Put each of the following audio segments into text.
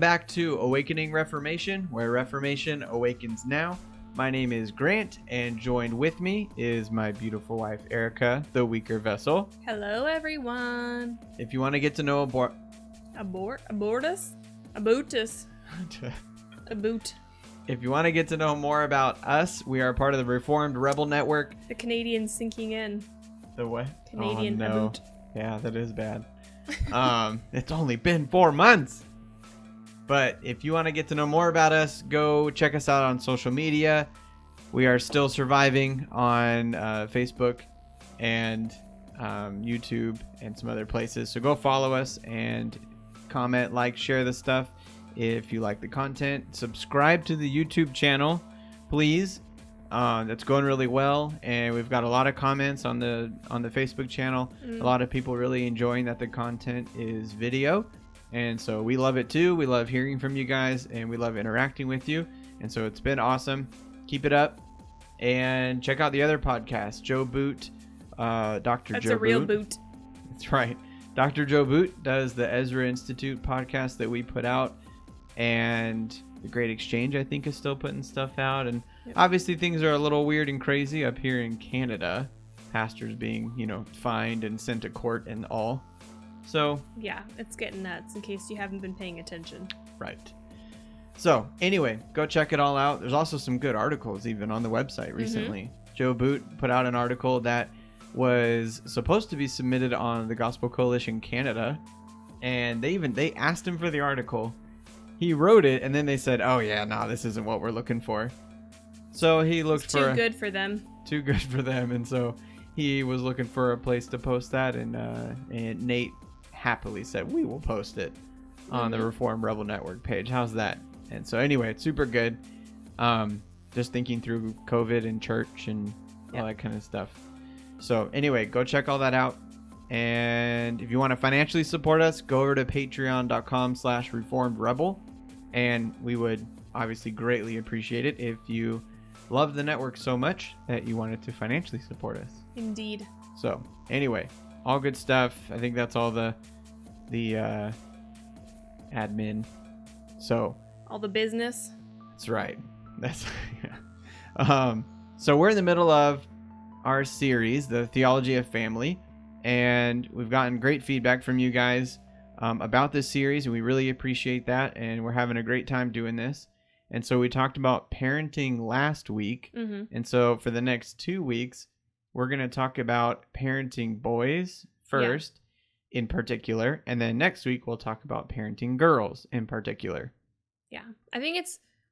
back to Awakening Reformation, where Reformation awakens now. My name is Grant, and joined with me is my beautiful wife, Ericha, the weaker vessel. Hello, everyone. If you want to get to know If you want to get to know more about us, we are part of the Reformed Rebel Network. The Canadian sinking in. The what? Canadian aboot. Yeah, that is bad. It's only been 4 months. But if you want to get to know more about us, go check us out on social media. We are still surviving on Facebook and YouTube and some other places. So go follow us and comment, like, share the stuff if you like the content. Subscribe to the YouTube channel, please. That's going really well, and we've got a lot of comments on the Facebook channel. A lot of people really enjoying that the content is video. And so we love it too. We love hearing from you guys, and we love interacting with you. And so it's been awesome. Keep it up. And check out the other podcasts. Joe Boot, Dr. Joe Boot. That's a real boot. That's right. Dr. Joe Boot does the Ezra Institute podcast that we put out. And The Great Exchange, I think, is still putting stuff out. And obviously things are a little weird and crazy up here in Canada. Pastors being, fined and sent to court and all. So yeah, it's getting nuts in case you haven't been paying attention. Right. So anyway, go check it all out. There's also some good articles even on the website recently. Joe Boot put out an article that was supposed to be submitted on the Gospel Coalition Canada, and they asked him for the article. He wrote it, and then they said, "Oh yeah, no, this isn't what we're looking for." So he looked for too good for them. Too good for them, and so he was looking for a place to post that, and Nate happily said, "We will post it on the Reformed Rebel Network page." How's that? And so anyway, it's super good. Just thinking through COVID and church and all that kind of stuff. So anyway, go check all that out. And if you want to financially support us, go over to patreon.com/reformedrebel. And we would obviously greatly appreciate it if you love the network so much that you wanted to financially support us. Indeed. So anyway, all good stuff. I think that's all the admin. So all the business. That's right. That's yeah. So we're in the middle of our series, the Theology of Family, and we've gotten great feedback from you guys about this series, and we really appreciate that, and we're having a great time doing this. And so we talked about parenting last week, and so for the next 2 weeks, we're going to talk about parenting boys first in particular, and then next week we'll talk about parenting girls in particular. Yeah, I think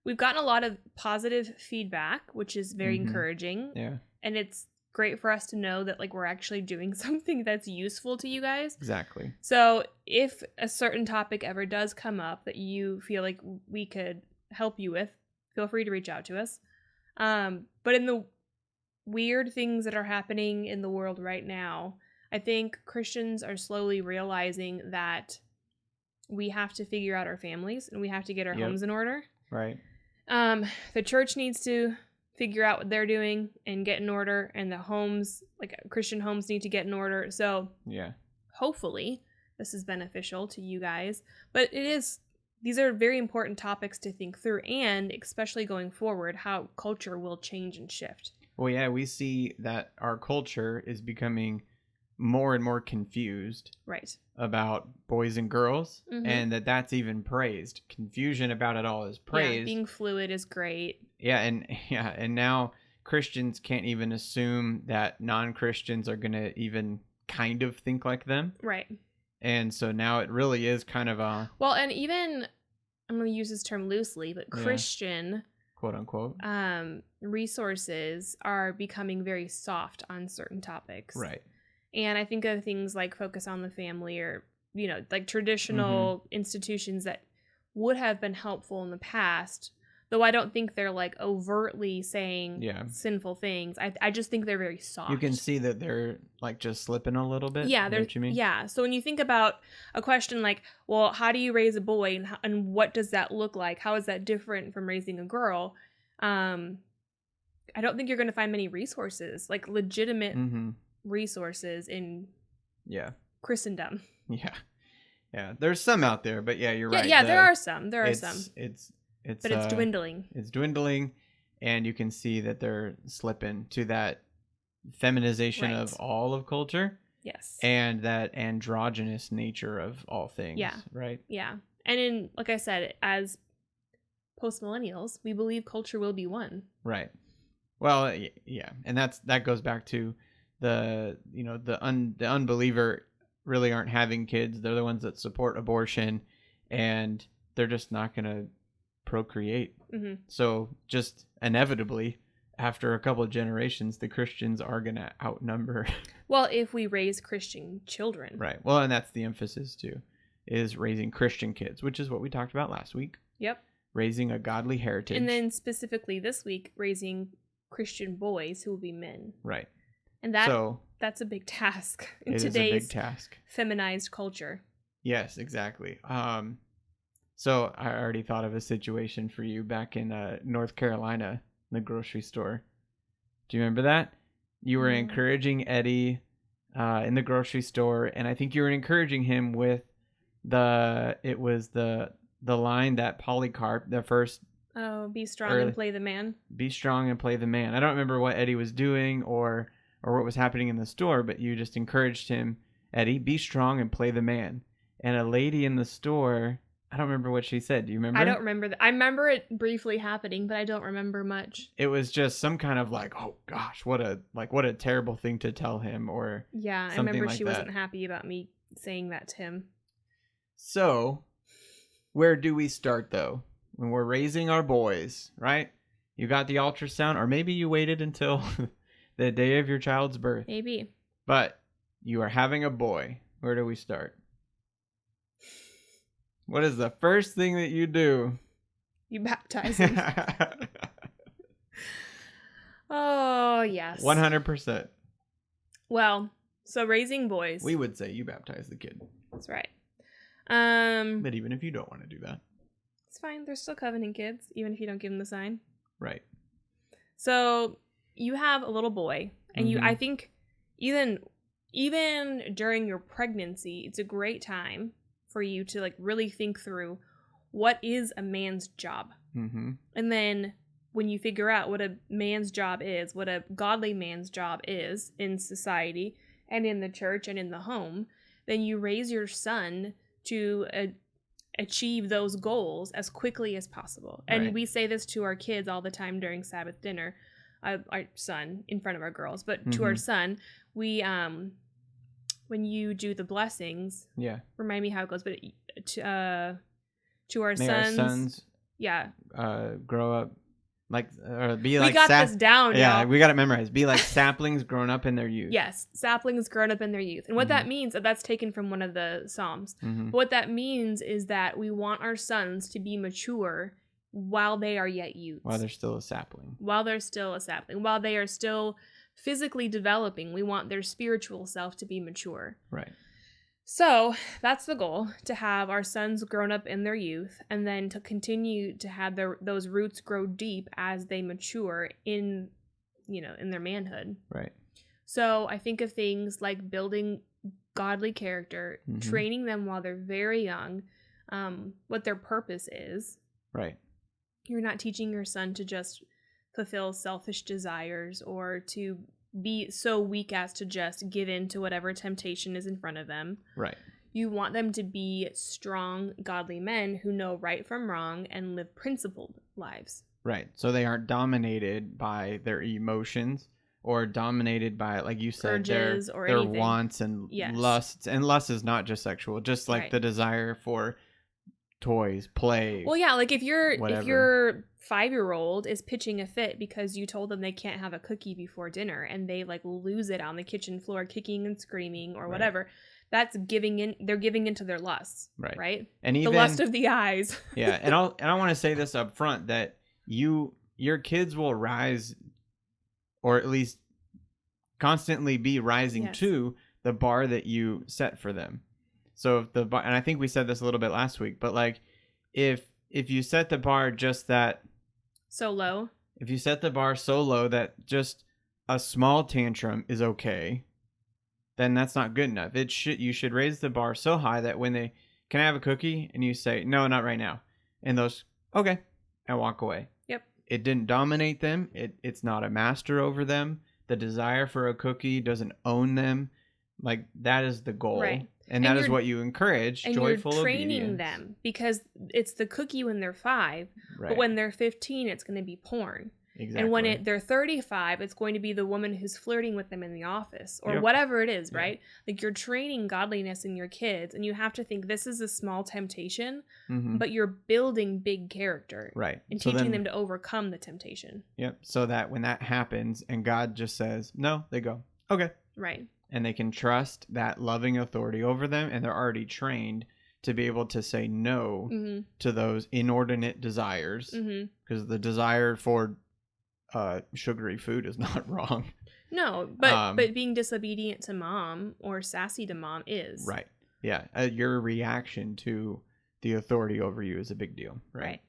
we've gotten a lot of positive feedback, which is very encouraging. Yeah. And it's great for us to know that we're actually doing something that's useful to you guys. Exactly. So if a certain topic ever does come up that you feel like we could help you with, feel free to reach out to us. But in the weird things that are happening in the world right now, I think Christians are slowly realizing that we have to figure out our families and we have to get our homes in order. Right. The church needs to figure out what they're doing and get in order, and the homes, Christian homes, need to get in order. So hopefully this is beneficial to you guys. But these are very important topics to think through, and especially going forward, how culture will change and shift. Well, yeah, we see that our culture is becoming more and more confused about boys and girls, and that's even praised. Confusion about it all is praised. Yeah, being fluid is great. And now Christians can't even assume that non-Christians are going to even kind of think like them. Right. And so now it really is kind of a... Well, and even, I'm going to use this term loosely, but Christian... quote unquote. Resources are becoming very soft on certain topics. Right. And I think of things like Focus on the Family, or, traditional institutions that would have been helpful in the past, though I don't think they're overtly saying sinful things. I just think they're very soft. You can see that they're just slipping a little bit. Yeah, what you mean? Yeah. So when you think about a question like, well, how do you raise a boy, and what does that look like? How is that different from raising a girl? I don't think you're going to find many resources, legitimate resources in Christendom. Yeah. Yeah, there's some out there, but yeah, you're Yeah, right. yeah, there are some. There are some. It's But it's dwindling. It's dwindling, and you can see that they're slipping to that feminization Right. of all of culture. Yes. And that androgynous nature of all things. Yeah. Right? Yeah. And in, like I said, as post-millennials, we believe culture will be one. Right. Well, yeah. And that goes back to the unbeliever really aren't having kids. They're the ones that support abortion, and they're just not going to procreate. Mm-hmm. So just inevitably, after a couple of generations, the Christians are going to outnumber. Well, if we raise Christian children. Right. Well, and that's the emphasis too, is raising Christian kids, which is what we talked about last week. Yep. Raising a godly heritage. And then specifically this week, raising Christian boys who will be men. Right. And that's a big task in today's a big task. Feminized culture. Yes, exactly. So I already thought of a situation for you back in North Carolina, in the grocery store. Do you remember that? You were encouraging Eddie in the grocery store, and I think you were encouraging him with the line that Polycarp, the first. Oh, be strong and play the man. Be strong and play the man. I don't remember what Eddie was doing or what was happening in the store, but you just encouraged him, Eddie, be strong and play the man. And a lady in the store, I don't remember what she said. Do you remember? I don't remember that. I remember it briefly happening, but I don't remember much. It was just some kind of like, oh gosh, what a terrible thing to tell him, or yeah, I remember she wasn't happy about me saying that to him. So, where do we start though? When we're raising our boys, right? You got the ultrasound, or maybe you waited until the day of your child's birth. Maybe. But you are having a boy. Where do we start? What is the first thing that you do? You baptize him. Oh, yes. 100%. Well, so raising boys. We would say you baptize the kid. That's right. But even if you don't want to do that, it's fine. They're still covenant kids, even if you don't give them the sign. Right. So you have a little boy, and I think even during your pregnancy, it's a great time for you to like really think through what is a man's job. Mm-hmm. And then when you figure out what a man's job is, what a godly man's job is in society and in the church and in the home, then you raise your son to achieve those goals as quickly as possible. And right. We say this to our kids all the time during Sabbath dinner, our son in front of our girls, but to our son, we when you do the blessings, remind me how it goes, but to our sons, grow up like, or be like, we got this down. Yeah, y'all. We got it memorized. Be like saplings grown up in their youth. Yes, saplings grown up in their youth. And what that means, that's taken from one of the Psalms. But what that means is that we want our sons to be mature while they are yet youths. While they're still a sapling. While they're still a sapling. While they are still physically developing, we want their spiritual self to be mature. Right. So that's the goal, to have our sons grown up in their youth, and then to continue to have those roots grow deep as they mature in their manhood. Right. So I think of things like building godly character, training them while they're very young, what their purpose is. Right. You're not teaching your son to just fulfill selfish desires or to be so weak as to just give in to whatever temptation is in front of them. Right. You want them to be strong, godly men who know right from wrong and live principled lives. Right. So they aren't dominated by their emotions or dominated by, like you said, urges their wants and lusts. And lust is not just sexual, just like the desire for toys, play. Well, yeah, like if your 5-year-old is pitching a fit because you told them they can't have a cookie before dinner and they like lose it on the kitchen floor kicking and screaming or whatever, that's giving in. They're giving into their lusts, right? And even the lust of the eyes. Yeah, and I want to say this up front, that your kids will rise, or at least constantly be rising to the bar that you set for them. So if the bar, and I think we said this a little bit last week, but like if you set the bar just that so low, if you set the bar so low that just a small tantrum is okay, then that's not good enough. You should raise the bar so high that when they can I have a cookie? And you say, no, not right now. And those, okay, and walk away. Yep. It didn't dominate them. It's not a master over them. The desire for a cookie doesn't own them. Like, that is the goal. Right. And that is what you encourage, and joyful you're training obedience. them, because it's the cookie when they're 5, Right. but when they're 15, it's going to be porn. Exactly. And when they're 35, it's going to be the woman who's flirting with them in the office or Yep. whatever it is, Yeah. right? Like, you're training godliness in your kids, and you have to think this is a small temptation, Mhm. but you're building big character, Right. and So teaching then- them to overcome the temptation. Yep. So that when that happens and God just says, no, they go, okay. Right. And they can trust that loving authority over them, and they're already trained to be able to say no Mm-hmm. to those inordinate desires, Mm-hmm. because the desire for sugary food is not wrong. No, but being disobedient to mom or sassy to mom is. Right. Yeah. Your reaction to the authority over you is a big deal. Right.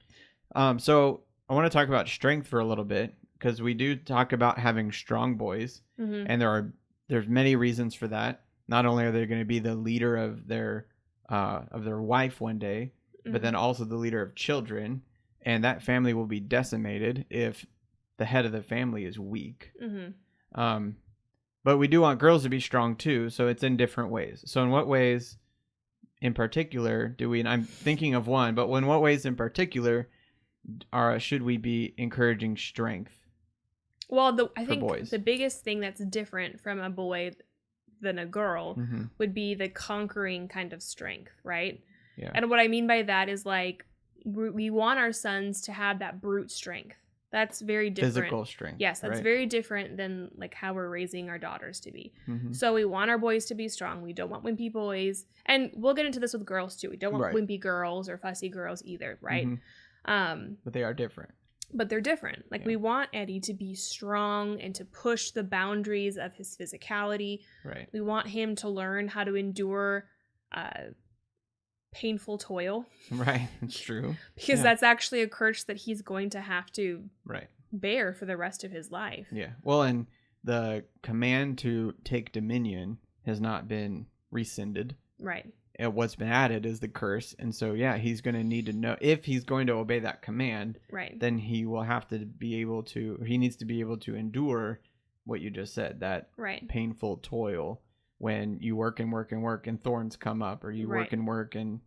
So I want to talk about strength for a little bit, because we do talk about having strong boys, Mm-hmm. and there's many reasons for that. Not only are they going to be the leader of their wife one day, but then also the leader of children, and that family will be decimated if the head of the family is weak. Mm-hmm. But we do want girls to be strong too, so it's in different ways. So in what ways in particular do we, and I'm thinking of one, but in what ways in particular should we be encouraging strength? Well, I think boys. the biggest thing that's different from a boy than a girl Mm-hmm. would be the conquering kind of strength, right? Yeah. And what I mean by that is, like, we want our sons to have that brute strength. That's very different. Physical strength. Yes, that's right? very different than like how we're raising our daughters to be. Mm-hmm. So we want our boys to be strong. We don't want wimpy boys. And we'll get into this with girls too. We don't want Right. wimpy girls or fussy girls either, right? Mm-hmm. But they are different. But they're different. Like, Yeah. we want Eddie to be strong and to push the boundaries of his physicality. Right. We want him to learn how to endure painful toil. Right. It's true. Because Yeah. that's actually a curse that he's going to have to Right. bear for the rest of his life. Yeah. Well, and the command to take dominion has not been rescinded. Right. And what's been added is the curse. And so, yeah, he's going to need to know, if he's going to obey that command, Right. then he will have to be able to, he needs to be able to endure what you just said, that Right. painful toil when you work and work and work and thorns come up, or you Right. work and work and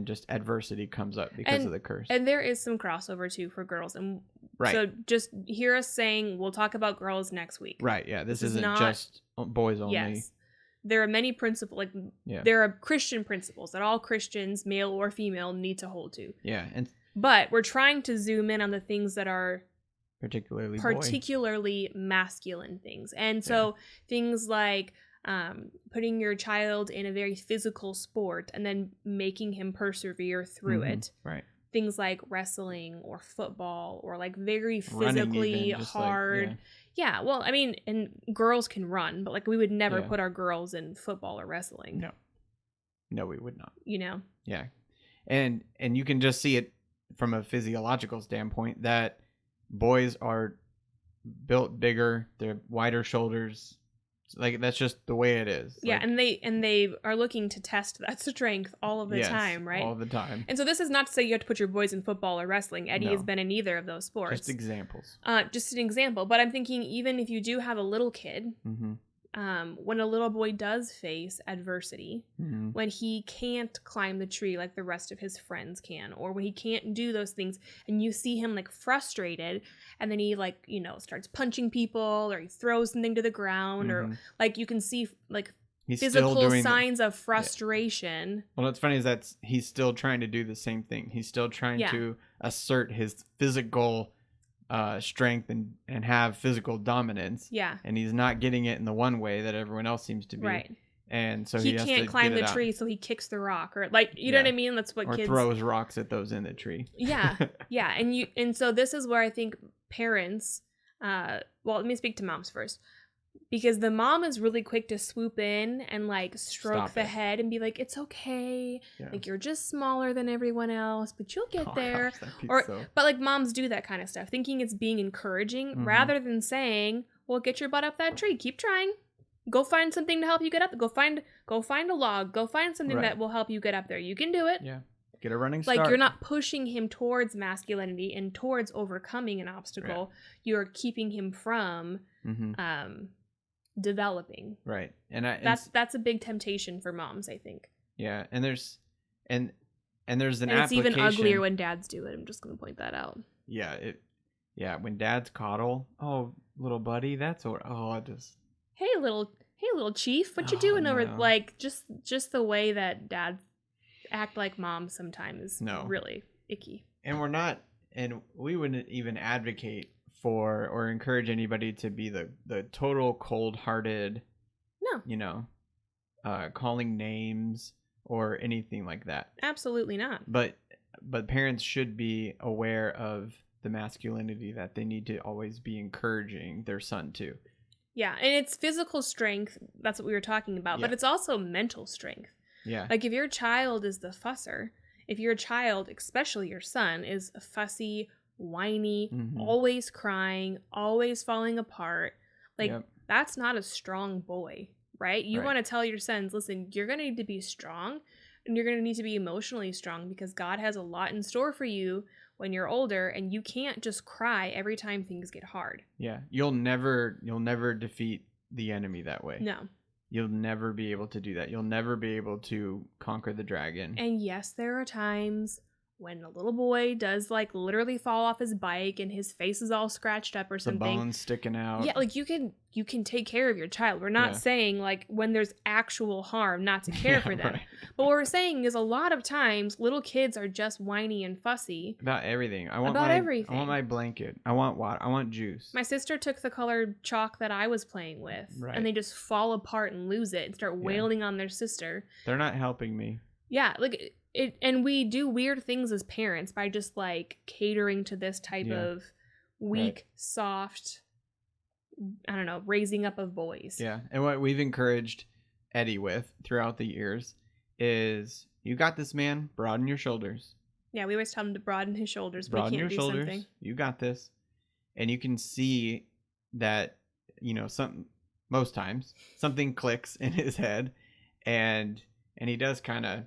just adversity comes up because of the curse. And there is some crossover too for girls. And Right. so just hear us saying we'll talk about girls next week. Right. Yeah. This is isn't not- just boys only. Yes. There are many principles, like Yeah. there are Christian principles that all Christians, male or female, need to hold to. Yeah. And But we're trying to zoom in on the things that are particularly masculine things. And so things like putting your child in a very physical sport and then making him persevere through Mhm. it. Right. Things like wrestling or football or like very Running physically even, just hard. like, Yeah, well, I mean, and girls can run, but like we would never Yeah. put our girls in football or wrestling. No, we would not. You know? Yeah. And you can just see it from a physiological standpoint that boys are built bigger, they're wider shoulders. Like, that's just the way it is. Yeah, Like, and they are looking to test that strength all of the yes, time, right? all the time. And so this is not to say you have to put your boys in football or wrestling. Eddie No. has been in either of those sports. Just examples. Just an example. But I'm thinking, even if you do have a little kid, Mm-hmm. when a little boy does face adversity, Mm-hmm. when he can't climb the tree like the rest of his friends can, or when he can't do those things, and you see him like frustrated, and then he like, you know, starts punching people, or he throws something to the ground, or like you can see like He's physical still doing signs of frustration. Well, what's funny is that he's still trying to do the same thing. He's still trying Yeah. to assert his physical strength and have physical dominance. Yeah. And he's not getting it in the one way that everyone else seems to be. Right. And so he has can't to climb get the it out. tree, so he kicks the rock, or like, you know Yeah. what I mean? That's what Or kids throws rocks at those in the tree. Yeah. Yeah. And so this is where I think parents, well, let me speak to moms first. Because the mom is really quick to swoop in and like stroke Stop the it. head and be like, it's okay. Yeah. Like, you're just smaller than everyone else, but you'll get Oh, there. gosh, that'd be Or, so- but like moms do that kind of stuff, thinking it's being encouraging Mhm. rather than saying, well, get your butt up that tree. Keep trying. Go find something to help you get up. Go find a log. Go find something Right. that will help you get up there. You can do it. Yeah. Get a running start. Like, you're not pushing him towards masculinity and towards overcoming an obstacle. You're keeping him from developing. Right. That's a big temptation for moms, I think. Yeah. And there's an and it's application. even uglier when dads do it. I'm just going to point that out. Yeah. When dads coddle, oh, little buddy, that's Hey little chief, what you doing over, like, just the way that dads act like moms sometimes is really icky. And we wouldn't even advocate for or encourage anybody to be the total cold-hearted, calling names or anything like that. Absolutely not. But parents should be aware of the masculinity that they need to always be encouraging their son to. Yeah, and it's physical strength, that's what we were talking about, but it's also mental strength. Yeah. Like, if your child is the fusser, if your child, especially your son, is fussy, whiny, always crying, always falling apart, like, that's not a strong boy, right? You want to tell your sons, listen, you're going to need to be strong, and you're going to need to be emotionally strong, because God has a lot in store for you when you're older, and you can't just cry every time things get hard. Yeah. You'll never defeat the enemy that way. No. You'll never be able to do that. You'll never be able to conquer the dragon. And yes, there are times when a little boy does, like, literally fall off his bike and his face is all scratched up or something. The bones sticking out. Yeah, like, you can take care of your child. We're not saying, like, when there's actual harm not to care for them. Right. But what we're saying is a lot of times little kids are just whiny and fussy. About everything. I want my blanket. I want water. I want juice. My sister took the colored chalk that I was playing with, and they just fall apart and lose it and start wailing on their sister. They're not helping me. Yeah, like... And we do weird things as parents by just, like, catering to this type of weak, soft, I don't know, raising up of boys. Yeah. And what we've encouraged Eddie with throughout the years is, you got this, man. Broaden your shoulders. Yeah, we always tell him to broaden his shoulders. Broaden your shoulders. Something. You got this. And you can see that, most times something clicks in his head, and he does kind of,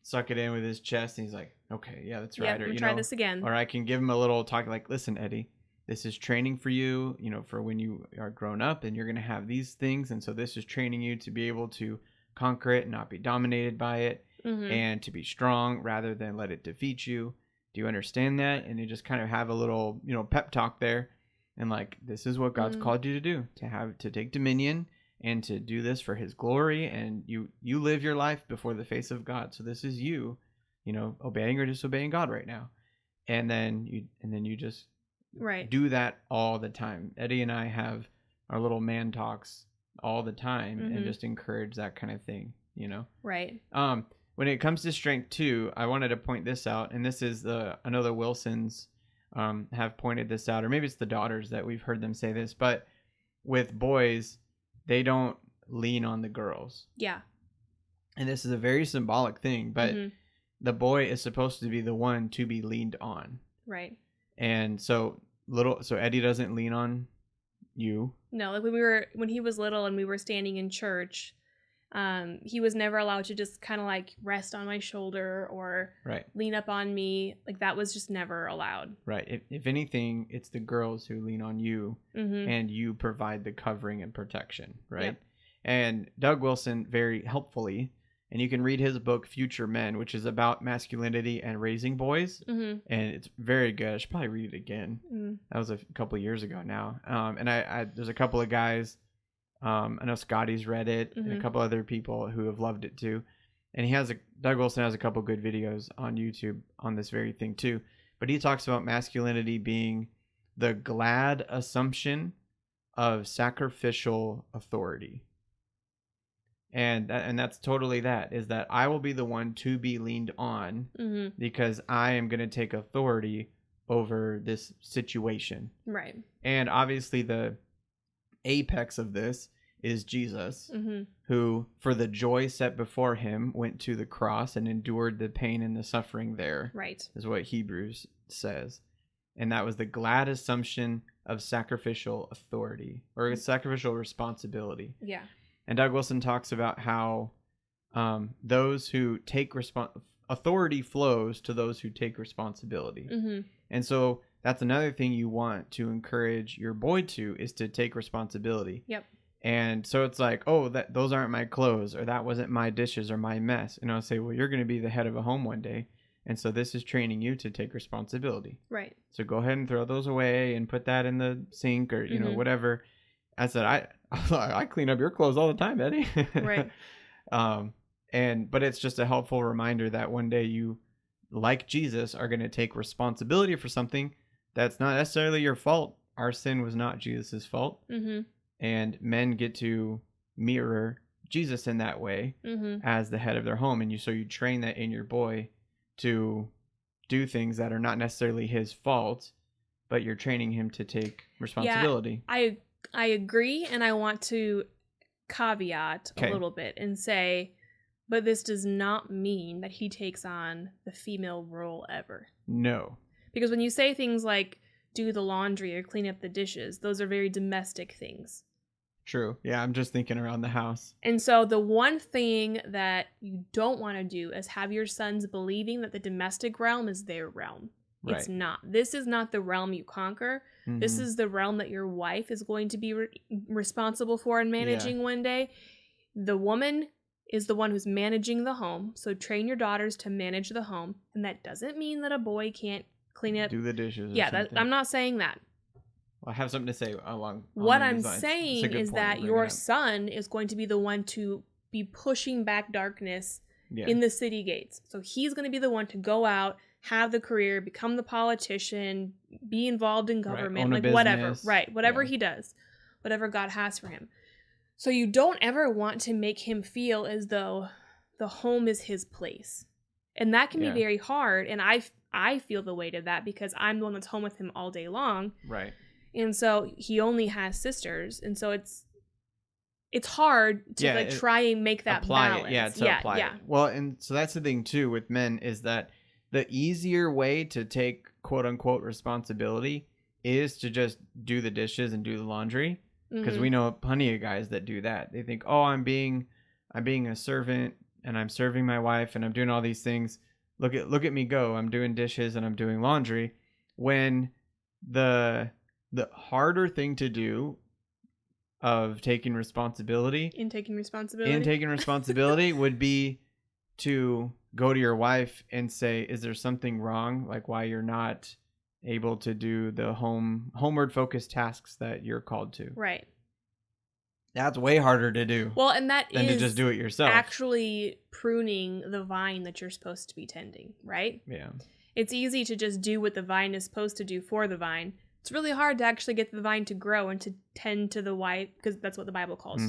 suck it in with his chest, and he's like, okay, yeah, that's right. Or try this again. Or I can give him a little talk like, listen, Eddie, this is training for you, for when you are grown up, and you're going to have these things. And so this is training you to be able to conquer it and not be dominated by it, and to be strong rather than let it defeat you. Do you understand that? And you just kind of have a little, pep talk there. And like, this is what God's called you to do, to take dominion and to do this for his glory, and you live your life before the face of God. So this is you, obeying or disobeying God right now. And then you just do that all the time. Eddie and I have our little man talks all the time, and just encourage that kind of thing, Right. When it comes to strength too, I wanted to point this out, and this is I know the Wilsons have pointed this out, or maybe it's the daughters that we've heard them say this, but with boys, they don't lean on the girls. Yeah. And this is a very symbolic thing, but the boy is supposed to be the one to be leaned on. Right. And so Eddie doesn't lean on you. No, like when he was little and we were standing in church, he was never allowed to just kind of like rest on my shoulder or lean up on me. Like, that was just never allowed. Right. If anything, it's the girls who lean on you, and you provide the covering and protection. Right. Yep. And Doug Wilson, very helpfully, and you can read his book, Future Men, which is about masculinity and raising boys. And it's very good. I should probably read it again. That was a couple of years ago now. And I there's a couple of guys, I know Scotty's read it, and a couple other people who have loved it too. And Doug Wilson has a couple good videos on YouTube on this very thing too. But he talks about masculinity being the glad assumption of sacrificial authority. And that's totally that, is that I will be the one to be leaned on because I am going to take authority over this situation. Right. And obviously the apex of this is Jesus, who, for the joy set before him, went to the cross and endured the pain and the suffering there. Right. Is what Hebrews says. And that was the glad assumption of sacrificial authority, or sacrificial responsibility. Yeah. And Doug Wilson talks about how those who take authority flows to those who take responsibility. Mm-hmm. And so that's another thing you want to encourage your boy to, is to take responsibility. Yep. And so it's like, oh, those aren't my clothes, or that wasn't my dishes or my mess. And I'll say, well, you're going to be the head of a home one day. And so this is training you to take responsibility. Right. So go ahead and throw those away and put that in the sink, or, you know, whatever. I said, I clean up your clothes all the time, Eddie. Right. But it's just a helpful reminder that one day you, like Jesus, are going to take responsibility for something that's not necessarily your fault. Our sin was not Jesus's fault. Mm-hmm. And men get to mirror Jesus in that way as the head of their home. And so you train that in your boy to do things that are not necessarily his fault, but you're training him to take responsibility. Yeah, I agree, and I want to caveat a little bit and say, but this does not mean that he takes on the female role ever. No. Because when you say things like do the laundry or clean up the dishes, those are very domestic things. True. Yeah, I'm just thinking around the house. And so the one thing that you don't want to do is have your sons believing that the domestic realm is their realm. Right. It's not. This is not the realm you conquer. Mm-hmm. This is the realm that your wife is going to be responsible for and managing one day. The woman is the one who's managing the home. So train your daughters to manage the home. And that doesn't mean that a boy can't clean up. Do the dishes. Yeah, I'm not saying that. Well, I have something to say along what I'm saying is that your son is going to be the one to be pushing back darkness in the city gates. So he's going to be the one to go out, have the career, become the politician, be involved in government, like whatever. Right. Whatever he does, whatever God has for him. So you don't ever want to make him feel as though the home is his place. And that can be very hard. And I feel the weight of that because I'm the one that's home with him all day long. Right. And so he only has sisters, and so it's hard to try and make that balance. Apply it. Well, and so that's the thing too with men, is that the easier way to take quote unquote responsibility is to just do the dishes and do the laundry, because we know plenty of guys that do that. They think, oh, I'm being a servant and I'm serving my wife and I'm doing all these things. Look at me go. I'm doing dishes and I'm doing laundry. When the harder thing to do of taking responsibility would be to go to your wife and say, is there something wrong? Like why you're not able to do the homeward focused tasks that you're called to. Right. That's way harder to do. Well, and than to just do it yourself. Actually pruning the vine that you're supposed to be tending, right? Yeah. It's easy to just do what the vine is supposed to do for the vine. It's really hard to actually get the vine to grow and to tend to the wife, because that's what the Bible calls,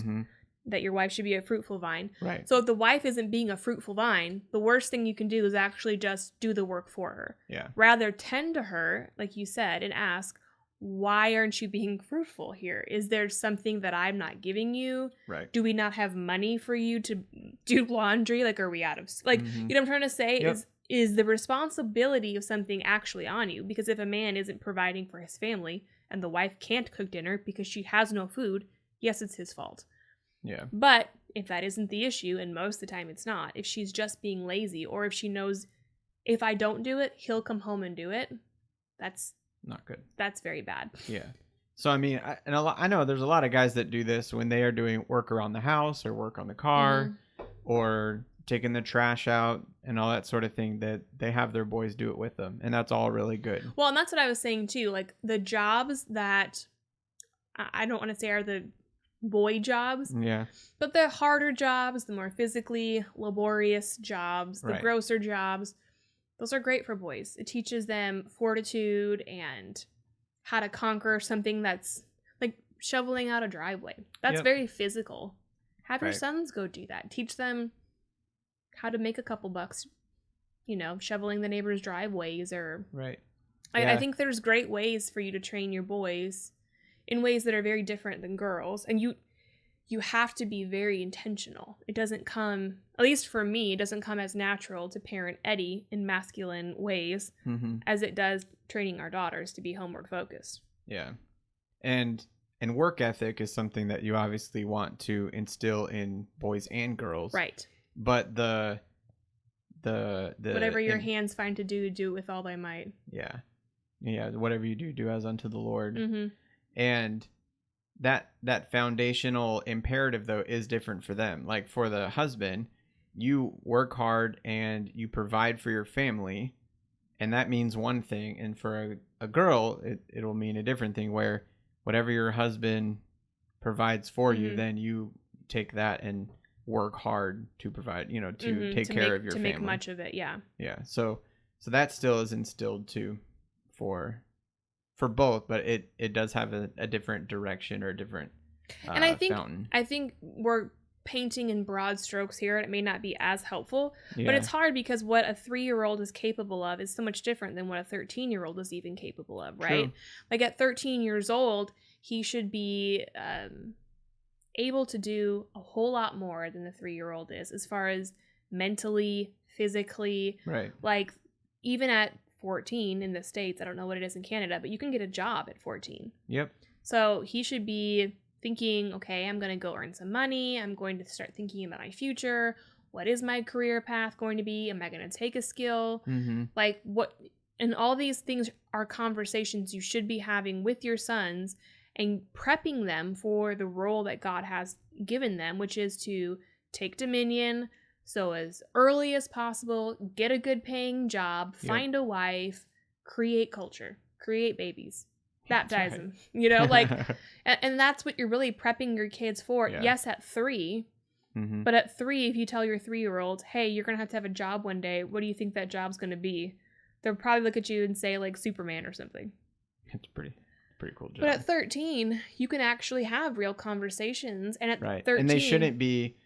that your wife should be a fruitful vine. Right. So if the wife isn't being a fruitful vine, the worst thing you can do is actually just do the work for her. Yeah. Rather tend to her, like you said, and ask, why aren't you being fruitful here? Is there something that I'm not giving you? Right. Do we not have money for you to do laundry? Like, are we out of... Like, you know what I'm trying to say? Is the responsibility of something actually on you? Because if a man isn't providing for his family and the wife can't cook dinner because she has no food, yes, it's his fault. Yeah. But if that isn't the issue, and most of the time it's not, if she's just being lazy, or if she knows if I don't do it, he'll come home and do it, that's not good. That's very bad. Yeah. So, I mean, I know there's a lot of guys that do this when they are doing work around the house or work on the car or taking the trash out and all that sort of thing, that they have their boys do it with them. And that's all really good. Well, and that's what I was saying too. Like the jobs that I don't want to say are the boy jobs. Yeah. But the harder jobs, the more physically laborious jobs, the grosser jobs, those are great for boys. It teaches them fortitude and how to conquer something that's like shoveling out a driveway. That's very physical. Have your sons go do that. Teach them how to make a couple bucks, you know, shoveling the neighbor's driveways or... Right. I think there's great ways for you to train your boys in ways that are very different than girls. And you have to be very intentional. It doesn't come, at least for me, it doesn't come as natural to parent Eddie in masculine ways as it does training our daughters to be homeward focused. Yeah. And and work ethic is something that you obviously want to instill in boys and girls. Right. But the whatever your hands find to do it with all thy might. Yeah. Yeah. Whatever you do, do as unto the Lord. Mm-hmm. And that foundational imperative, though, is different for them. Like for the husband, you work hard and you provide for your family. And that means one thing. And for a girl, it'll mean a different thing, where whatever your husband provides for you, then you take that and work hard to provide, to take care of your family. To make much of it, yeah. Yeah. So that still is instilled too for both, but it does have a different direction or a different and I think fountain. I think we're painting in broad strokes here, and it may not be as helpful, but it's hard because what a 3-year-old is capable of is so much different than what a 13-year-old is even capable of, right? True. Like at 13 years old, he should be able to do a whole lot more than the 3-year-old is, as far as mentally, physically, right? Like even at 14 in the States, I don't know what it is in Canada, but you can get a job at 14. Yep. So he should be thinking, okay, I'm going to go earn some money. I'm going to start thinking about my future. What is my career path going to be? Am I going to take a skill? Mm-hmm. Like what? And all these things are conversations you should be having with your sons and prepping them for the role that God has given them, which is to take dominion. So as early as possible, get a good paying job, find a wife, create culture, create babies, baptize them, like, and that's what you're really prepping your kids for. Yeah. Yes, at 3, but at 3, if you tell your 3-year-old, hey, you're going to have a job one day, what do you think that job's going to be? They'll probably look at you and say like Superman or something. It's pretty cool job. But at 13, you can actually have real conversations. And at 13... And they shouldn't be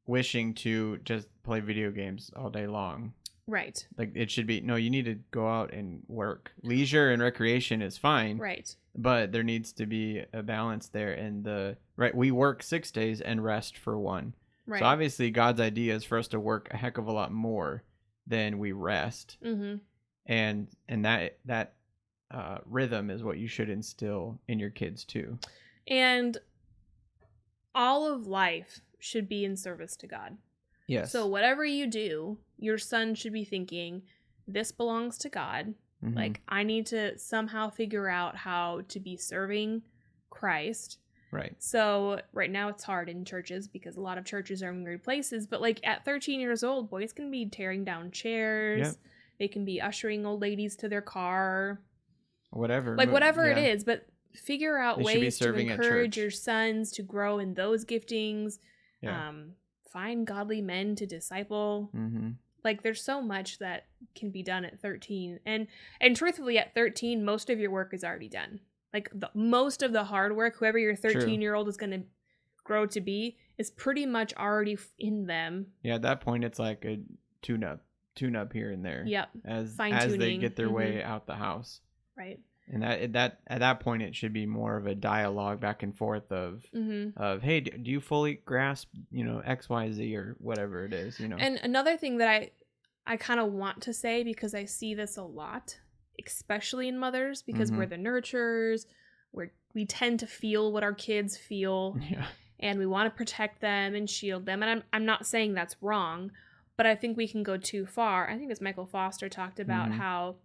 wishing to just play video games all day long. Right. Like it should be, no, you need to go out and work. Leisure and recreation is fine. Right. But there needs to be a balance there. And we work 6 days and rest for 1. Right. So obviously God's idea is for us to work a heck of a lot more than we rest. Mm-hmm. And that rhythm is what you should instill in your kids too. And all of life should be in service to God. Yes. So whatever you do, your son should be thinking, this belongs to God. Mm-hmm. Like, I need to somehow figure out how to be serving Christ. Right. So right now it's hard in churches because a lot of churches are in weird places. But like at 13 years old, boys can be tearing down chairs. Yep. They can be ushering old ladies to their car. Whatever. Like whatever it is. But figure out ways to encourage your sons to grow in those giftings. Yeah. Find godly men to disciple. Mm-hmm. Like there's so much that can be done at 13. And truthfully, at 13, most of your work is already done. Like most of the hard work, whoever your 13-year-old is going to grow to be, is pretty much already in them. Yeah, at that point, it's like a tune-up here and there. Yep. As they get their way out the house. Right. And at that point, it should be more of a dialogue back and forth of hey, do you fully grasp, X, Y, Z or whatever it is, And another thing that I kind of want to say, because I see this a lot, especially in mothers, because we're the nurturers, we tend to feel what our kids feel, and we want to protect them and shield them. And I'm not saying that's wrong, but I think we can go too far. I think as Michael Foster talked about how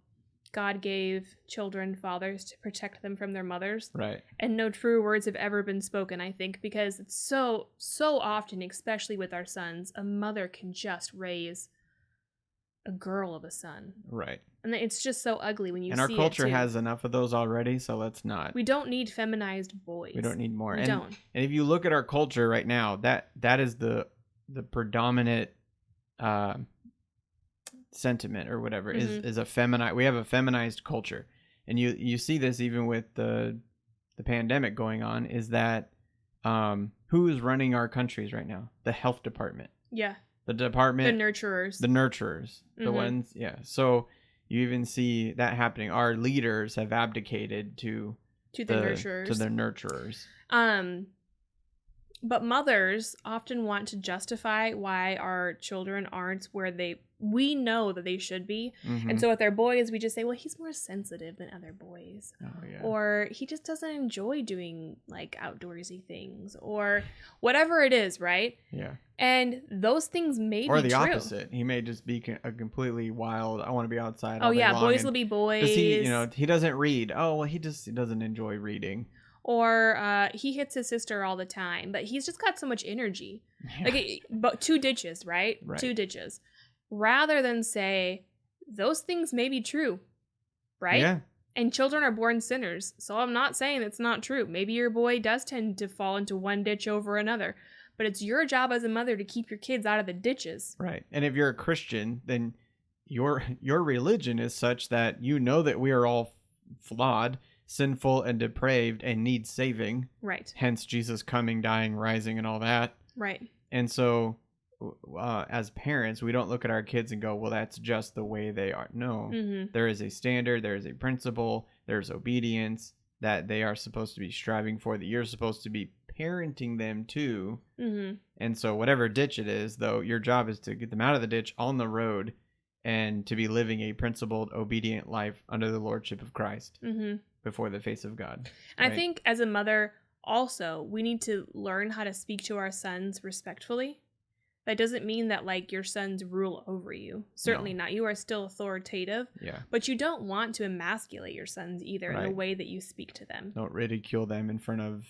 God gave children fathers to protect them from their mothers. Right. And no true words have ever been spoken, I think, because it's so often, especially with our sons, a mother can just raise a girl of a son. Right. And it's just so ugly when you see it. And our culture has enough of those already, so let's not. We don't need feminized boys. We don't need more. We don't. And if you look at our culture right now, that is the predominant sentiment or whatever is a feminine. We have a feminized culture, and you see this even with the pandemic going on. Is that who is running our countries right now? The health department. Yeah. The department. The nurturers. The ones. Yeah. So you even see that happening. Our leaders have abdicated to the nurturers. To the nurturers. But mothers often want to justify why our children aren't where we know that they should be. Mm-hmm. And so with our boys, we just say, well, he's more sensitive than other boys. Oh, yeah. Or he just doesn't enjoy doing like outdoorsy things or whatever it is, right? Yeah. And those things may be true. Or the opposite. He may just be a completely wild, I want to be outside all Oh, day yeah. long. Boys will be boys. He doesn't read. Oh, well, he doesn't enjoy reading. Or he hits his sister all the time, but he's just got so much energy. Yeah. But 2 ditches, right? 2 ditches. Rather than say, those things may be true, right? Yeah. And children are born sinners. So I'm not saying it's not true. Maybe your boy does tend to fall into one ditch over another. But it's your job as a mother to keep your kids out of the ditches. Right. And if you're a Christian, then your religion is such that you know that we are all flawed, sinful, and depraved and need saving. Right. Hence Jesus coming, dying, rising, and all that. Right. And so as parents, we don't look at our kids and go, well, that's just the way they are. No. Mm-hmm. There is a standard, there is a principle, there's obedience that they are supposed to be striving for, that you're supposed to be parenting them to. Mm-hmm. And so whatever ditch it is, though, your job is to get them out of the ditch on the road and to be living a principled, obedient life under the lordship of Christ. Mm-hmm. Before the face of God. And I think as a mother, also, we need to learn how to speak to our sons respectfully. That doesn't mean that like your sons rule over you. Certainly not. You are still authoritative. Yeah. But you don't want to emasculate your sons either in the way that you speak to them. Don't ridicule them in front of,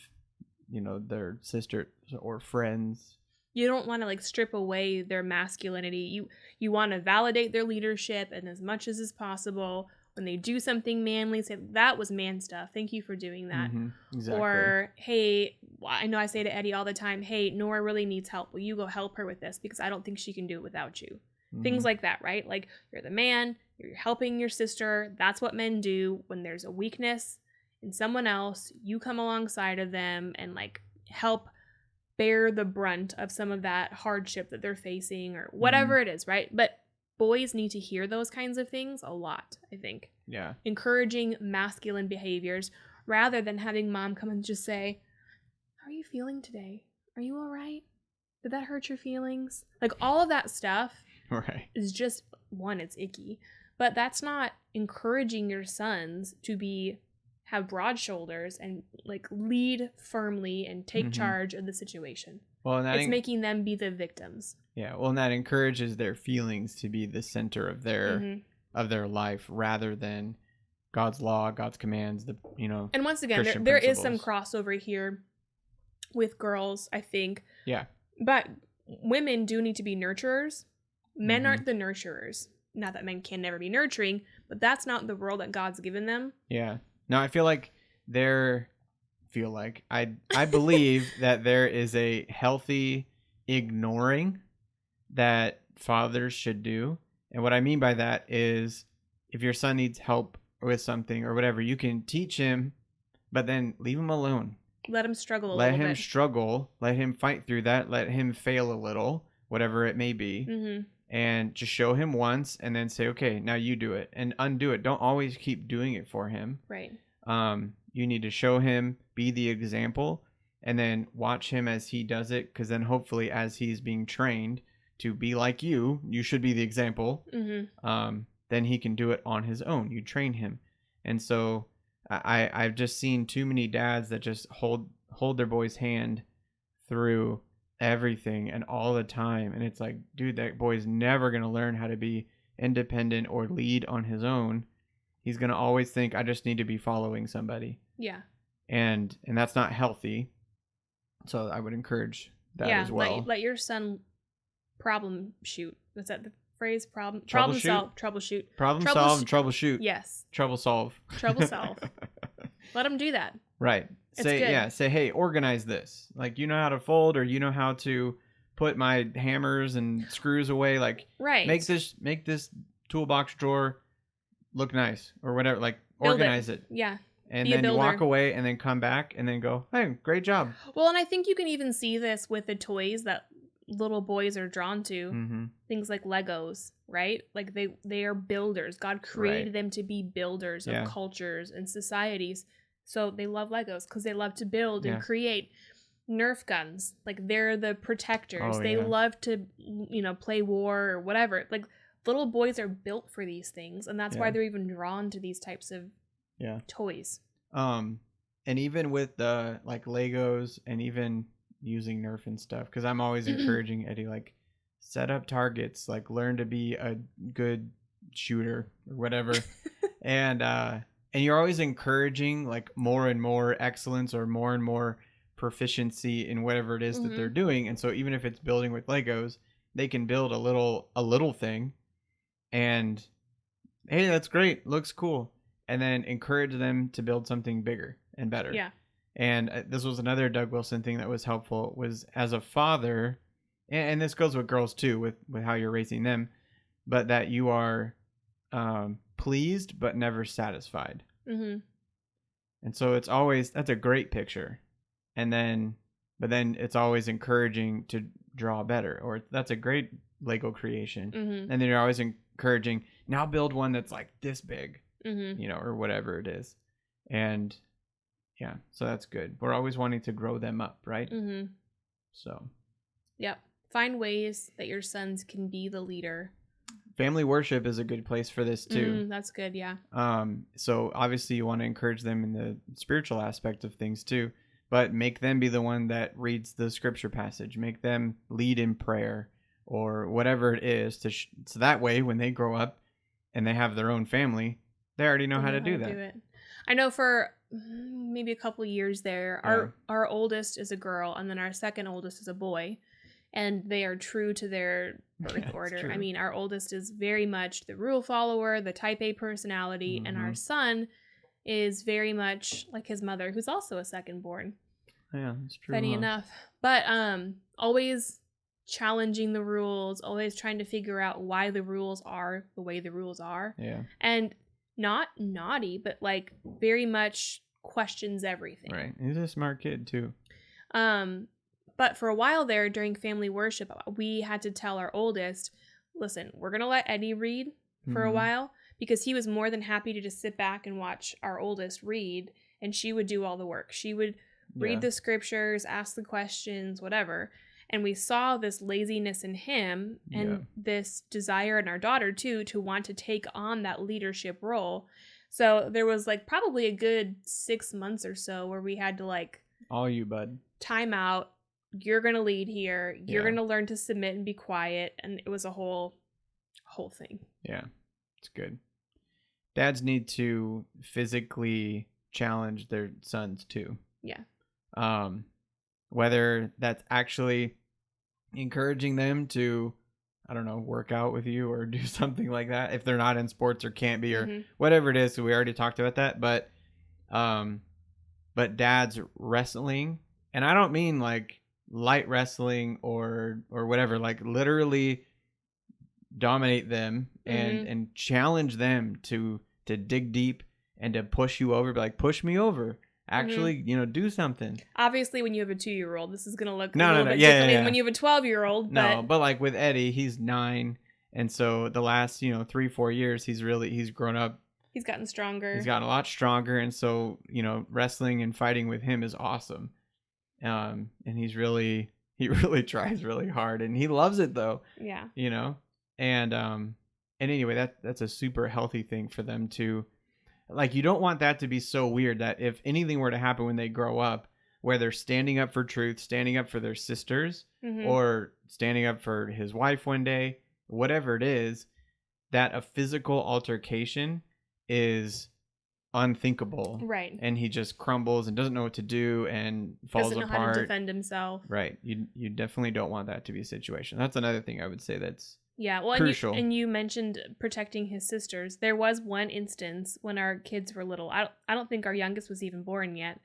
their sisters or friends. You don't want to like strip away their masculinity. You want to validate their leadership and as much as is possible. When they do something manly, say, that was man stuff. Thank you for doing that. Mm-hmm. Exactly. Or, hey, I know I say to Eddie all the time, hey, Nora really needs help. Will you go help her with this? Because I don't think she can do it without you. Mm-hmm. Things like that, right? Like, you're the man, you're helping your sister. That's what men do. When there's a weakness in someone else, you come alongside of them and, like, help bear the brunt of some of that hardship that they're facing or whatever it is, right? But boys need to hear those kinds of things a lot, I think. Yeah. Encouraging masculine behaviors rather than having mom come and just say, how are you feeling today? Are you all right? Did that hurt your feelings? Like all of that stuff is just, one, it's icky. But that's not encouraging your sons to have broad shoulders and like lead firmly and take charge of the situation. Well, and it's making them be the victims. Yeah, well, and that encourages their feelings to be the center of their life rather than God's law, God's commands, And once again, there is some crossover here with girls, I think. Yeah. But women do need to be nurturers. Men aren't the nurturers. Not that men can never be nurturing, but that's not the role that God's given them. Yeah. No, I feel like I believe that there is a healthy ignoring that fathers should do. And what I mean by that is if your son needs help with something or whatever, you can teach him, but then leave him alone. Let him struggle a little bit. Let him struggle. Let him fight through that. Let him fail a little, whatever it may be. And just show him once and then say, okay, now you do it and undo it. Don't always keep doing it for him. Right. You need to show him, be the example, and then watch him as he does it. Because then hopefully as he's being trained to be like you should be the example. Then he can do it on his own. You train him. And so I've just seen too many dads that just hold their boy's hand through everything and all the time. And it's like, dude, that boy's never going to learn how to be independent or lead on his own. He's going to always think, I just need to be following somebody. Yeah. And that's not healthy. So I would encourage that as well. Let your son problem shoot. Is that the phrase? Problem solve, troubleshoot. Problem solve and troubleshoot. Yes. Trouble solve. Trouble solve. Let him do that. Right. Say, hey, organize this. Like, you know how to fold or you know how to put my hammers and screws away. Like, make this toolbox drawer look nice or whatever. Like, organize it. Yeah. And then you walk away and then come back and then go, hey, great job. Well, and I think you can even see this with the toys that little boys are drawn to. Things like Legos, right? Like they are builders. God created them to be builders of cultures and societies. So they love Legos because they love to build and create. Nerf guns. Like, they're the protectors. Oh, They yeah. love to, play war or whatever. Like, little boys are built for these things, and that's why Yeah. they're even drawn to these types of toys. And even with the like Legos and even using Nerf and stuff, because I'm always encouraging Eddie, like, set up targets, like learn to be a good shooter or whatever. and you're always encouraging like more and more excellence or more and more proficiency in whatever it is that they're doing. And so even if it's building with Legos, they can build a little thing, and hey, that's great, looks cool, and then encourage them to build something bigger and better. Yeah. And this was another Doug Wilson thing that was helpful, was as a father, and this goes with girls too, with how you're raising them, but that you are pleased but never satisfied. Mm-hmm. And so it's always, that's a great picture. But then it's always encouraging to draw better, or that's a great Lego creation. Mm-hmm. And then you're always encouraging, now build one that's like this big, Mm-hmm. or whatever it is. And yeah, so that's good. We're always wanting to grow them up, right? Mm-hmm. So. Yep. Find ways that your sons can be the leader. Family worship is a good place for this too. That's good, yeah. So obviously you want to encourage them in the spiritual aspect of things too, but make them be the one that reads the scripture passage. Make them lead in prayer or whatever it is, so that way when they grow up and they have their own family, they already know how to do that. I know for maybe a couple years there, our oldest is a girl, and then our second oldest is a boy, and they are true to their birth order. True. I mean, our oldest is very much the rule follower, the type A personality, and our son is very much like his mother, who's also a second born. Yeah, that's true. Funny enough. But always challenging the rules, always trying to figure out why the rules are the way the rules are. Yeah. And not naughty, but like very much questions everything. Right. He's a smart kid too. But for a while there during family worship, we had to tell our oldest, listen, we're going to let Eddie read for a while, because he was more than happy to just sit back and watch our oldest read, and she would do all the work. She would read the scriptures, ask the questions, whatever. And we saw this laziness in him and this desire in our daughter too to want to take on that leadership role. So there was like probably a good 6 months or so where we had to like, all you, bud, time out. You're going to lead here. You're going to learn to submit and be quiet. And it was a whole thing. Yeah, it's good. Dads need to physically challenge their sons too. Yeah. Whether that's actually encouraging them to, I don't know, work out with you or do something like that if they're not in sports or can't be or whatever it is. So we already talked about that, but dads wrestling, and I don't mean like light wrestling or whatever, like literally dominate them and challenge them to dig deep and to push you over, like push me over. Actually, do something. Obviously, when you have a 2-year-old, this is going to look a little bit differently than when you have a 12-year-old. No, but like with Eddie, he's 9. And so the last, 3-4 years, he's grown up. He's gotten stronger. He's gotten a lot stronger. And so, wrestling and fighting with him is awesome. And he really tries really hard, and he loves it though. Yeah. And anyway, that's a super healthy thing for them to. Like, you don't want that to be so weird that if anything were to happen when they grow up, where they're standing up for truth, standing up for their sisters, or standing up for his wife one day, whatever it is, that a physical altercation is unthinkable. Right. And he just crumbles and doesn't know what to do and falls apart. Doesn't know how to defend himself. Right. You definitely don't want that to be a situation. That's another thing I would say that's crucial. And you mentioned protecting his sisters. There was one instance when our kids were little. I don't think our youngest was even born yet,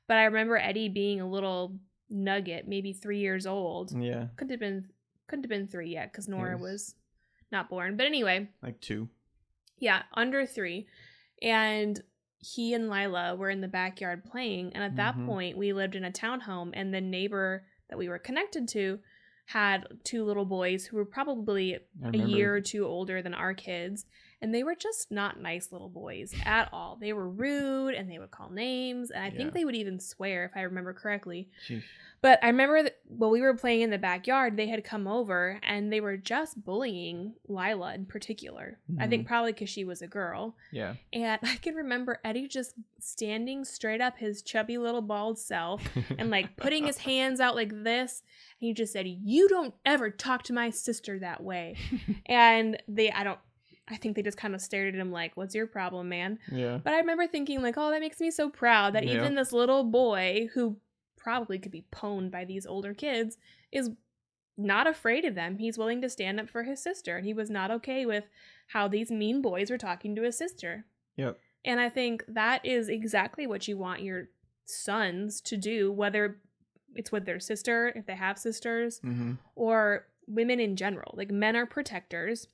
but I remember Eddie being a little nugget, maybe 3 years old. Yeah. Couldn't have been 3 yet because Nora was not born. But anyway, like 2. Yeah, under 3, and he and Lila were in the backyard playing. And at that point, we lived in a townhome, and the neighbor that we were connected to had 2 little boys who were probably a year or 2 older than our kids. And they were just not nice little boys at all. They were rude, and they would call names, and I think they would even swear, if I remember correctly. Sheesh. But I remember that while we were playing in the backyard, they had come over, and they were just bullying Lila in particular. I think probably because she was a girl. Yeah. And I can remember Eddie just standing straight up, his chubby little bald self, and like putting his hands out like this. And he just said, "You don't ever talk to my sister that way." And I think they just kind of stared at him like, "What's your problem, man?" Yeah. But I remember thinking like, oh, that makes me so proud that even this little boy who probably could be pwned by these older kids is not afraid of them. He's willing to stand up for his sister, and he was not okay with how these mean boys were talking to his sister. Yep. And I think that is exactly what you want your sons to do, whether it's with their sister, if they have sisters, or women in general. Like, men are protectors.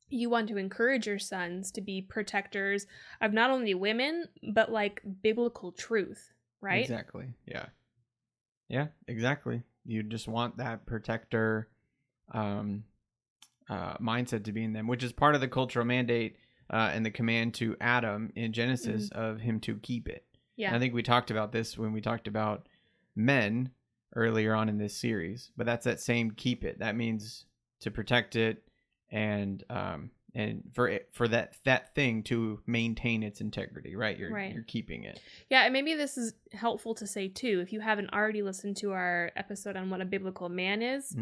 You want to encourage your sons to be protectors of not only women, but like biblical truth, right? Exactly. Yeah. Yeah, exactly. You just want that protector mindset to be in them, which is part of the cultural mandate and the command to Adam in Genesis of him to keep it. Yeah. And I think we talked about this when we talked about men earlier on in this series, but that's that same keep it. That means to protect it and for that thing to maintain its integrity, right? You're keeping it. Yeah, and maybe this is helpful to say too, if you haven't already listened to our episode on what a biblical man is,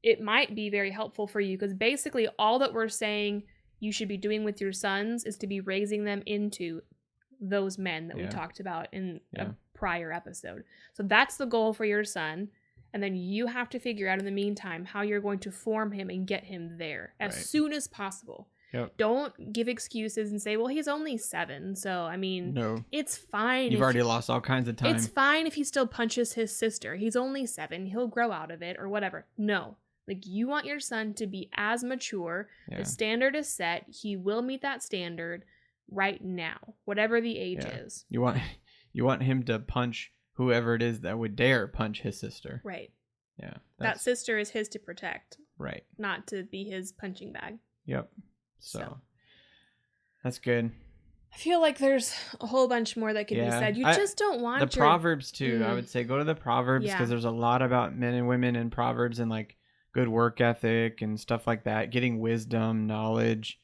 it might be very helpful for you, because basically all that we're saying you should be doing with your sons is to be raising them into those men that we talked about in a prior episode. So that's the goal for your son. And then you have to figure out in the meantime how you're going to form him and get him there as soon as possible. Yep. Don't give excuses and say, well, he's only 7. So, I mean, no, it's fine. You've already lost all kinds of time. It's fine if he still punches his sister. He's only 7. He'll grow out of it or whatever. No. Like, you want your son to be as mature. The standard is set. He will meet that standard right now, whatever the age is. You want him to punch whoever it is that would dare punch his sister. Right. Yeah. That sister is his to protect. Right. Not to be his punching bag. Yep. So. That's good. I feel like there's a whole bunch more that can be said. You just don't want the Proverbs too. I would say go to the Proverbs, because there's a lot about men and women in Proverbs and like good work ethic and stuff like that, getting wisdom, knowledge.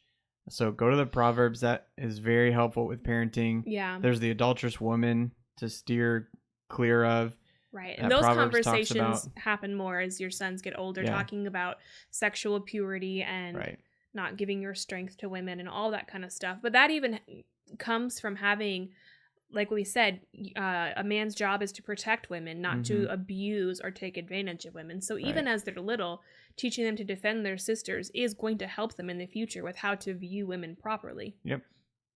So go to the Proverbs. That is very helpful with parenting. Yeah. There's the adulterous woman to steer clear of. Right. And those Proverbs conversations happen more as your sons get older, talking about sexual purity and not giving your strength to women and all that kind of stuff. But that even comes from having, like we said, a man's job is to protect women, not to abuse or take advantage of women. So even as they're little, teaching them to defend their sisters is going to help them in the future with how to view women properly. Yep.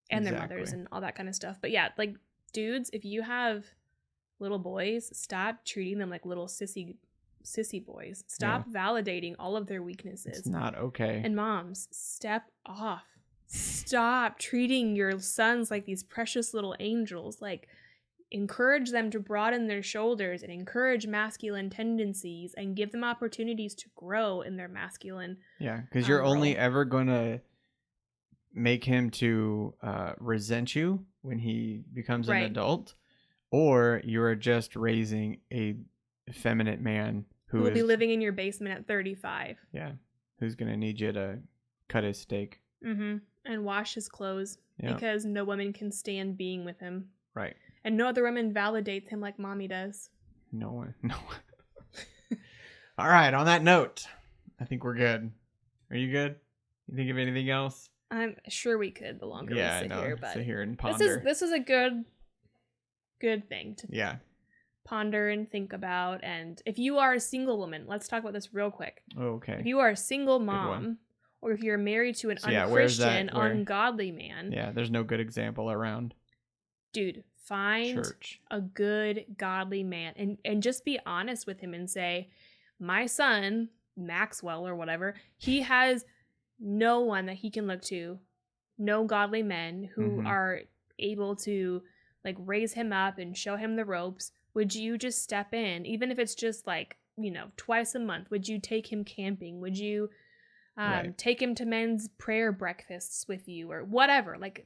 And their mothers and all that kind of stuff. But yeah, like, dudes, if you have little boys, stop treating them like little sissy boys. Stop validating all of their weaknesses. It's not okay. And moms, step off. Stop treating your sons like these precious little angels. Like, encourage them to broaden their shoulders and encourage masculine tendencies and give them opportunities to grow in their masculine. Yeah, because you're only ever going to make him to resent you when he becomes an adult, or you're just raising a effeminate man who will be living in your basement at 35. Yeah, who's going to need you to cut his steak. And wash his clothes because no woman can stand being with him. Right. And no other woman validates him like mommy does. No one. All right, on that note, I think we're good. Are you good? You think of anything else? I'm sure we could the longer we sit here. But sit here and ponder. This is a good thing to ponder and think about. And if you are a single woman, let's talk about this real quick. Okay. If you are a single mom, or if you're married to an unchristian, ungodly man. Yeah, there's no good example around. Dude, find a good, godly man and just be honest with him and say, my son, Maxwell or whatever, he has no one that he can look to, no godly men who are able to like raise him up and show him the ropes. Would you just step in, even if it's just like, twice a month? Would you take him camping? Would you Right. Take him to men's prayer breakfasts with you or whatever. Like,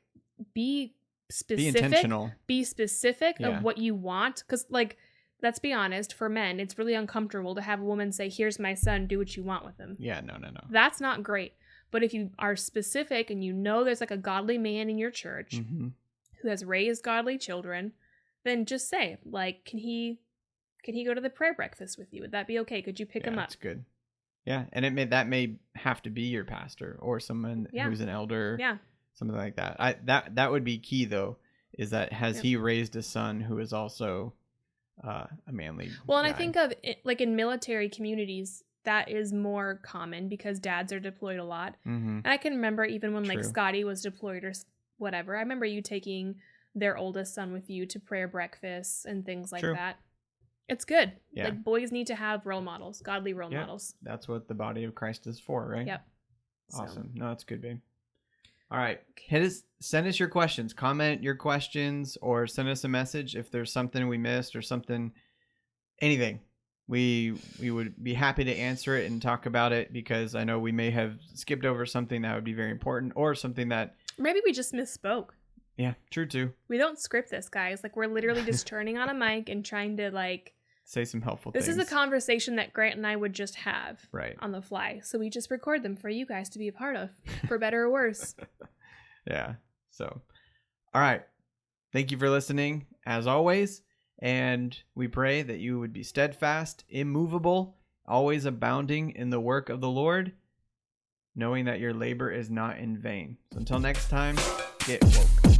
be specific. Be intentional. Be specific Yeah. of what you want. Because, like, let's be honest, for men, it's really uncomfortable to have a woman say, here's my son, do what you want with him. Yeah, no. That's not great. But if you are specific and you know there's like a godly man in your church Mm-hmm. who has raised godly children, then just say, like, can he go to the prayer breakfast with you? Would that be okay? Could you pick him up? That's good. Yeah, and that may have to be your pastor or someone who's an elder. Yeah. Something like that. That would be key though. Is that has he raised a son who is also a manly? Well, and guy? I think of it, like in military communities, that is more common because dads are deployed a lot. Mm-hmm. And I can remember even when like True. Scotty was deployed or whatever. I remember you taking their oldest son with you to prayer breakfasts and things like True. that. It's good. Yeah. Like boys need to have role models, godly role models. That's what the body of Christ is for, right? Yep. Awesome. No, that's good, babe. All right. Send us your questions. Comment your questions or send us a message if there's something we missed or anything. We would be happy to answer it and talk about it because I know we may have skipped over something that would be very important or something that Maybe we just misspoke. Yeah, true too. We don't script this, guys. Like, we're literally just turning on a mic and trying to, like... Say some helpful things. This is a conversation that Grant and I would just have on the fly. So we just record them for you guys to be a part of, for better or worse. Yeah. So, all right. Thank you for listening, as always. And we pray that you would be steadfast, immovable, always abounding in the work of the Lord, knowing that your labor is not in vain. So until next time, get woke.